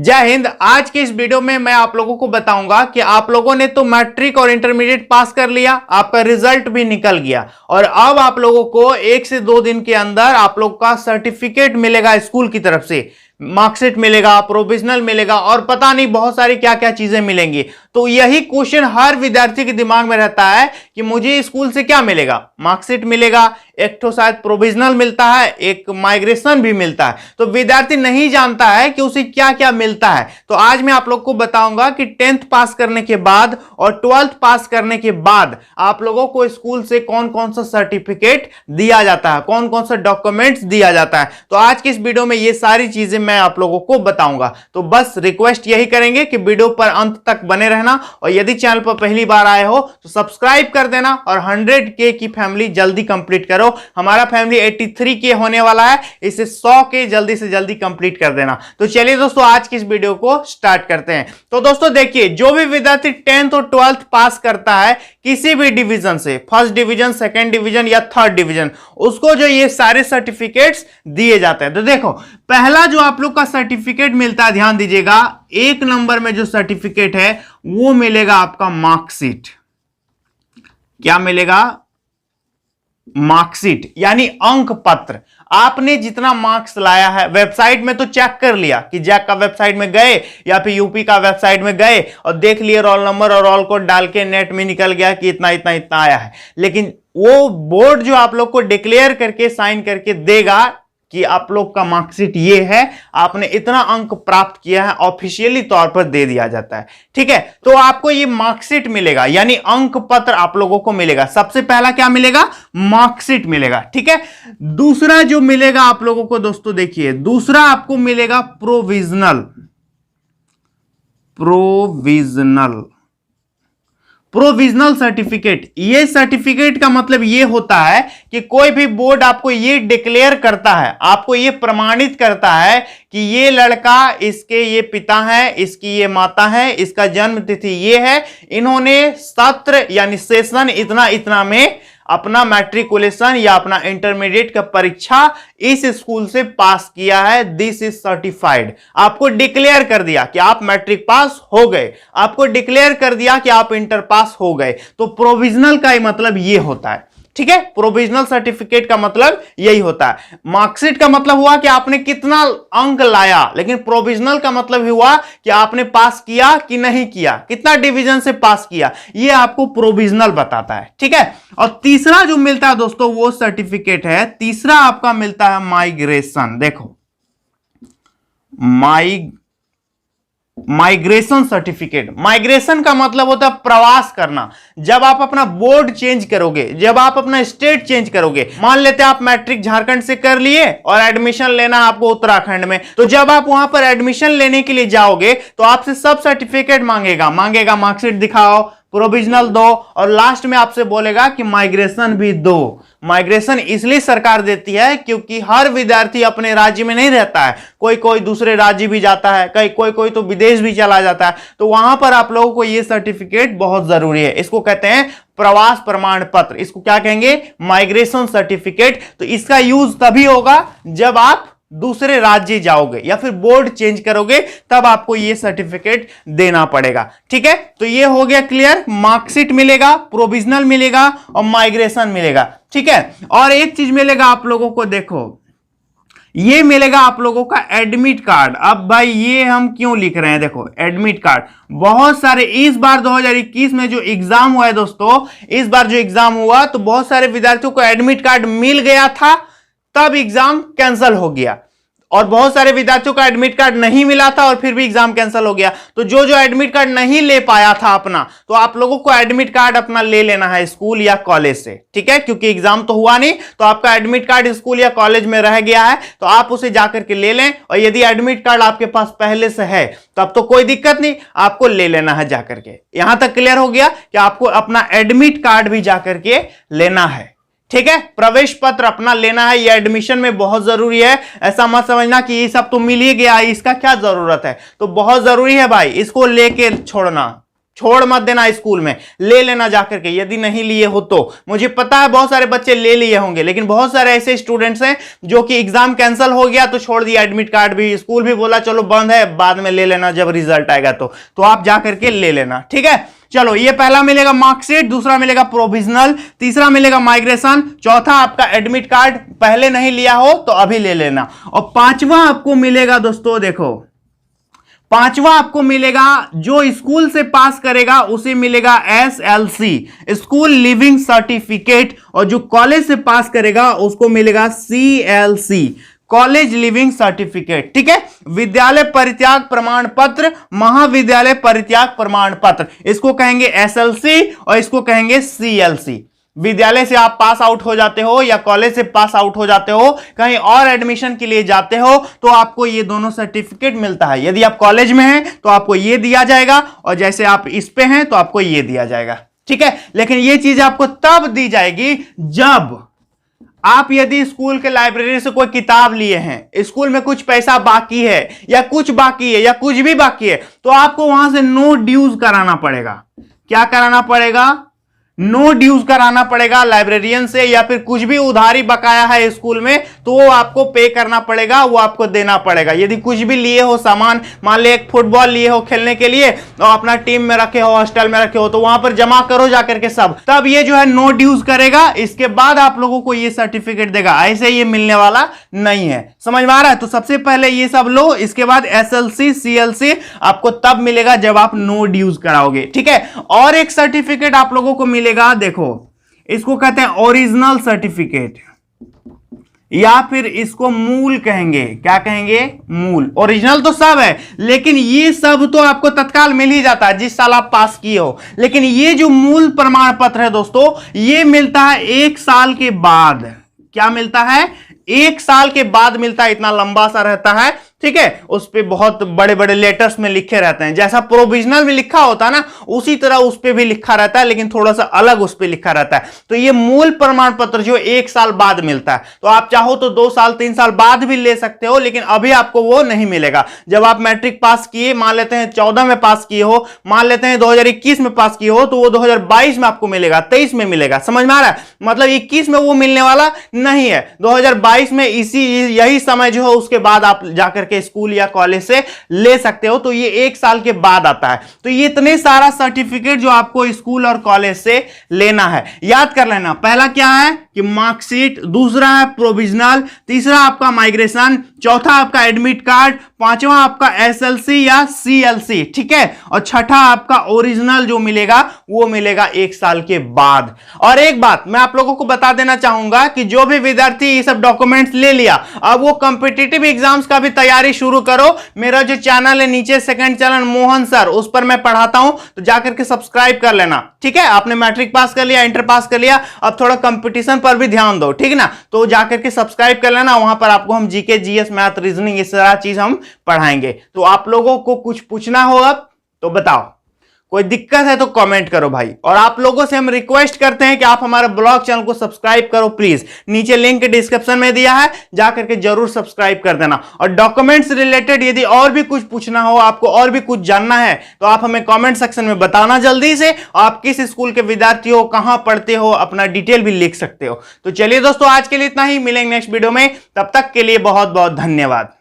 जय हिंद। आज के इस वीडियो में मैं आप लोगों को बताऊंगा कि आप लोगों ने तो मैट्रिक और इंटरमीडिएट पास कर लिया, आपका रिजल्ट भी निकल गया और अब आप लोगों को 1 से 2 दिन के अंदर आप लोग का सर्टिफिकेट मिलेगा स्कूल की तरफ से, मार्कशीट मिलेगा, प्रोविजनल मिलेगा और पता नहीं बहुत सारी क्या क्या चीजें मिलेंगी। तो यही क्वेश्चन हर विद्यार्थी के दिमाग में रहता है कि मुझे स्कूल से क्या मिलेगा, मार्कशीट मिलेगा, एक तो शायद प्रोविजनल मिलता है, एक माइग्रेशन भी मिलता है। तो विद्यार्थी नहीं जानता है कि उसे क्या क्या मिलता है। तो आज मैं आप लोग को बताऊंगा कि 10th पास करने के बाद और 12th पास करने के बाद आप लोगों को स्कूल से कौन कौन सा सर्टिफिकेट दिया जाता है, कौन कौन सा डॉक्यूमेंट्स दिया जाता है। तो आज की इस वीडियो में ये सारी चीजें मैं आप लोगों को बताऊंगा। तो बस रिक्वेस्ट यही करेंगे कि वीडियो पर अंत तक बने रहना और यदि चैनल पर पहली बार आए हो तो सब्सक्राइब कर देना और 100K की फैमिली जल्दी कंप्लीट करो। हमारा फैमिली 83K होने वाला है, इसे 100K जल्दी से जल्दी कंप्लीट कर देना। तो चलिए दोस्तों आज की इस वीडियो को स्टार्ट करते हैं। तो दोस्तों देखिए, जो भी विद्यार्थी 10th और 12th पास करता है किसी भी डिवीजन से, फर्स्ट डिवीजन, सेकंड डिवीजन या थर्ड डिवीजन, उसको जो ये सारे सर्टिफिकेट्स दिए जाते हैं। तो देखो, पहला जो आप लोग का सर्टिफिकेट मिलता है, ध्यान दीजिएगा, 1 नंबर में जो सर्टिफिकेट है वो मिलेगा आपका मार्कशीट। क्या मिलेगा? मार्कशीट यानी अंक पत्र। आपने जितना मार्क्स लाया है, वेबसाइट में तो चेक कर लिया कि जैक का वेबसाइट में गए या फिर यूपी का वेबसाइट में गए और देख लिए रोल नंबर और रोल कोड डाल के नेट में निकल गया कि इतना इतना इतना आया है। लेकिन वो बोर्ड जो आप लोग को डिक्लेयर करके साइन करके देगा कि आप लोग का मार्कशीट ये है, आपने इतना अंक प्राप्त किया है, ऑफिशियली तौर पर दे दिया जाता है। ठीक है, तो आपको ये मार्कशीट मिलेगा यानी अंक पत्र आप लोगों को मिलेगा। सबसे पहला क्या मिलेगा? मार्कशीट मिलेगा। ठीक है, दूसरा जो मिलेगा आप लोगों को दोस्तों देखिए, दूसरा आपको मिलेगा प्रोविजनल। Provisional certificate. ये सर्टिफिकेट का मतलब ये होता है कि कोई भी बोर्ड आपको ये डिक्लेयर करता है, आपको ये प्रमाणित करता है कि ये लड़का, इसके ये पिता हैं, इसकी ये माता है, इसका जन्म तिथि ये है, इन्होंने सत्र यानी सेशन इतना इतना में अपना मैट्रिकुलेशन या अपना इंटरमीडिएट का परीक्षा इस स्कूल से पास किया है, दिस इज सर्टिफाइड। आपको डिक्लेयर कर दिया कि आप मैट्रिक पास हो गए, आपको डिक्लेयर कर दिया कि आप इंटर पास हो गए। तो प्रोविजनल का ही मतलब ये होता है। ठीक है, प्रोविजनल सर्टिफिकेट का मतलब यही होता है। मार्कशीट का मतलब हुआ कि आपने कितना अंक लाया, लेकिन प्रोविजनल का मतलब हुआ कि आपने पास किया कि नहीं किया, कितना डिवीजन से पास किया, ये आपको प्रोविजनल बताता है। ठीक है, और तीसरा जो मिलता है दोस्तों वो सर्टिफिकेट है, तीसरा आपका मिलता है माइग्रेशन। देखो, माइग्रेशन सर्टिफिकेट। माइग्रेशन का मतलब होता है प्रवास करना। जब आप अपना बोर्ड चेंज करोगे, जब आप अपना स्टेट चेंज करोगे, मान लेते हैं आप मैट्रिक झारखंड से कर लिए और एडमिशन लेना है आपको उत्तराखंड में, तो जब आप वहां पर एडमिशन लेने के लिए जाओगे तो आपसे सब सर्टिफिकेट मांगेगा, मार्कशीट दिखाओ, प्रोविजनल दो और लास्ट में आपसे बोलेगा कि माइग्रेशन भी दो। माइग्रेशन इसलिए सरकार देती है क्योंकि हर विद्यार्थी अपने राज्य में नहीं रहता है, कोई कोई दूसरे राज्य भी जाता है, कोई तो विदेश भी चला जाता है। तो वहां पर आप लोगों को यह सर्टिफिकेट बहुत जरूरी है। इसको कहते हैं प्रवास प्रमाण पत्र। इसको क्या कहेंगे? Migration certificate. तो इसका यूज तभी होगा जब आप दूसरे राज्य जाओगे या फिर बोर्ड चेंज करोगे, तब आपको यह सर्टिफिकेट देना पड़ेगा। ठीक है, तो यह हो गया क्लियर। मार्कशीट मिलेगा, प्रोविजनल मिलेगा और माइग्रेशन मिलेगा। ठीक है, और एक चीज मिलेगा आप लोगों को, देखो, ये मिलेगा आप लोगों का एडमिट कार्ड। अब भाई ये हम क्यों लिख रहे हैं? देखो, एडमिट कार्ड बहुत सारे, इस बार 2021 में जो एग्जाम हुआ है दोस्तों, इस बार जो एग्जाम हुआ तो बहुत सारे विद्यार्थियों को एडमिट कार्ड मिल गया था, तब एग्जाम कैंसिल हो गया, और बहुत सारे विद्यार्थियों का एडमिट कार्ड नहीं मिला था और फिर भी एग्जाम कैंसिल हो गया। तो जो एडमिट कार्ड नहीं ले पाया था अपना, तो आप लोगों को एडमिट कार्ड अपना ले लेना है स्कूल या कॉलेज से। ठीक है, क्योंकि एग्जाम तो हुआ नहीं, तो आपका एडमिट कार्ड स्कूल या कॉलेज में रह गया है, तो आप उसे जाकर के ले लें। और यदि एडमिट कार्ड आपके पास पहले से है तब तो कोई दिक्कत नहीं, आपको ले लेना है जाकर के। यहां तक क्लियर हो गया कि आपको अपना एडमिट कार्ड भी जाकर के लेना है। ठीक है, प्रवेश पत्र अपना लेना है, ये एडमिशन में बहुत जरूरी है। ऐसा मत समझना कि ये सब तो मिल ही गया, इसका क्या जरूरत है। तो बहुत जरूरी है भाई, इसको लेके छोड़ना। छोड़ मत देना, स्कूल में ले लेना जाकर के, यदि नहीं लिए हो तो। मुझे पता है बहुत सारे बच्चे ले लिए होंगे, लेकिन बहुत सारे ऐसे स्टूडेंट्स हैं जो कि एग्जाम कैंसिल हो गया तो छोड़ दिया, एडमिट कार्ड भी, स्कूल भी बोला चलो बंद है, बाद में ले लेना जब रिजल्ट आएगा तो आप जाकर के ले लेना, ठीक है। चलो, ये पहला मिलेगा मार्कशीट, दूसरा मिलेगा प्रोविजनल, तीसरा मिलेगा माइग्रेशन, चौथा आपका एडमिट कार्ड, पहले नहीं लिया हो तो अभी ले लेना, और पांचवा आपको मिलेगा दोस्तों, देखो पांचवा आपको मिलेगा जो स्कूल से पास करेगा उसे मिलेगा SLC, स्कूल लिविंग सर्टिफिकेट, और जो कॉलेज से पास करेगा उसको मिलेगा CLC, कॉलेज लिविंग सर्टिफिकेट, ठीक है। विद्यालय परित्याग प्रमाण पत्र, महाविद्यालय परित्याग प्रमाण पत्र, इसको कहेंगे SLC और इसको कहेंगे CLC। विद्यालय से आप पास आउट हो जाते हो या कॉलेज से पास आउट हो जाते हो, कहीं और एडमिशन के लिए जाते हो तो आपको ये दोनों सर्टिफिकेट मिलता है। यदि आप कॉलेज में हैं तो आपको ये दिया जाएगा, और जैसे आप इस पे हैं तो आपको ये दिया जाएगा, ठीक है। लेकिन ये चीज आपको तब दी जाएगी जब आप यदि स्कूल के लाइब्रेरी से कोई किताब लिए हैं, स्कूल में कुछ पैसा बाकी है या कुछ बाकी है या कुछ भी बाकी है, तो आपको वहां से नो ड्यूज कराना पड़ेगा। क्या कराना पड़ेगा? नो ड्यूज कराना पड़ेगा लाइब्रेरियन से, या फिर कुछ भी उधारी बकाया है स्कूल में तो वो आपको पे करना पड़ेगा, वो आपको देना पड़ेगा। यदि कुछ भी लिए हो सामान, मान ले एक फुटबॉल लिए हो खेलने के लिए और अपना टीम में रखे हो, हॉस्टल में रखे हो, तो वहां पर जमा करो जाकर के सब, तब ये जो है नो ड्यूज करेगा, इसके बाद आप लोगों को ये सर्टिफिकेट देगा। ऐसे ये मिलने वाला नहीं है, समझ में आ रहा है? तो सबसे पहले ये सब लो, इसके बाद SLC CLC आपको तब मिलेगा जब आप नो ड्यूज कराओगे, ठीक है। और एक सर्टिफिकेट आप लोगों को मिलेगा, देखो इसको कहते हैं ओरिजिनल सर्टिफिकेट, या फिर इसको मूल कहेंगे। क्या कहेंगे? मूल। ओरिजिनल तो सब है, लेकिन ये सब तो आपको तत्काल मिल ही जाता है जिस साल आप पास किए हो, लेकिन ये जो मूल प्रमाण पत्र है दोस्तों, ये मिलता है 1 साल के बाद। क्या मिलता है? 1 साल के बाद मिलता है। इतना लंबा सा रहता है, ठीक है। उस पे बहुत बड़े बड़े लेटर्स में लिखे रहते हैं, जैसा प्रोविजनल में लिखा होता है ना, उसी तरह उस पे भी लिखा रहता है, लेकिन थोड़ा सा अलग उस पे लिखा रहता है। तो ये मूल प्रमाण पत्र जो 1 साल बाद मिलता है, तो आप चाहो तो 2 साल 3 साल बाद भी ले सकते हो, लेकिन अभी आपको वो नहीं मिलेगा। जब आप मैट्रिक पास किए, मान लेते हैं 14 में पास किए हो, मान लेते हैं 2021 में पास किए हो, तो वो 2022 में आपको मिलेगा, 23 में मिलेगा। समझ में आ रहा है? मतलब 21 में वो मिलने वाला नहीं है, 2022 में यही समय जो है उसके बाद आप जाकर के स्कूल या कॉलेज से ले सकते हो। तो ये 1 साल के बाद आता है। तो ये इतने सारा सर्टिफिकेट जो आपको स्कूल और कॉलेज से लेना है, याद कर लेना। पहला क्या है कि मार्कशीट, दूसरा है प्रोविजनल, तीसरा आपका माइग्रेशन, चौथा आपका एडमिट कार्ड, पांचवा आपका SLC या CLC, ठीक है, और छठा आपका ओरिजिनल जो मिलेगा वो मिलेगा 1 साल के बाद। और एक बात मैं आप लोगों को बता देना चाहूंगा कि जो भी विद्यार्थी ये सब डॉक्यूमेंट्स ले लिया, अब वो कॉम्पिटिटिव एग्जाम्स का भी तैयारी शुरू करो। मेरा जो चैनल है नीचे सेकंड चैनल मोहन सर, उस पर मैं पढ़ाता हूं, तो जाकर के सब्सक्राइब कर लेना, ठीक है। आपने मैट्रिक पास कर लिया, इंटर पास कर लिया, अब थोड़ा कंपटीशन पर भी ध्यान दो, ठीक है ना। तो जाकर के सब्सक्राइब कर लेना, वहां पर आपको हम जीके जीएस मैथ रीजनिंग इस तरह चीज हम पढ़ाएंगे। तो आप लोगों को कुछ पूछना हो अब तो बताओ, कोई दिक्कत है तो कमेंट करो भाई। और आप लोगों से हम रिक्वेस्ट करते हैं कि आप हमारे ब्लॉग चैनल को सब्सक्राइब करो प्लीज, नीचे लिंक डिस्क्रिप्शन में दिया है, जाकर के जरूर सब्सक्राइब कर देना। और डॉक्यूमेंट्स रिलेटेड यदि और भी कुछ पूछना हो, आपको और भी कुछ जानना है, तो आप हमें कमेंट सेक्शन में बताना जल्दी से। आप किस स्कूल के विद्यार्थी हो, कहां पढ़ते हो, अपना डिटेल भी लिख सकते हो। तो चलिए दोस्तों, आज के लिए इतना ही, मिलेंगे नेक्स्ट वीडियो में, तब तक के लिए बहुत बहुत धन्यवाद।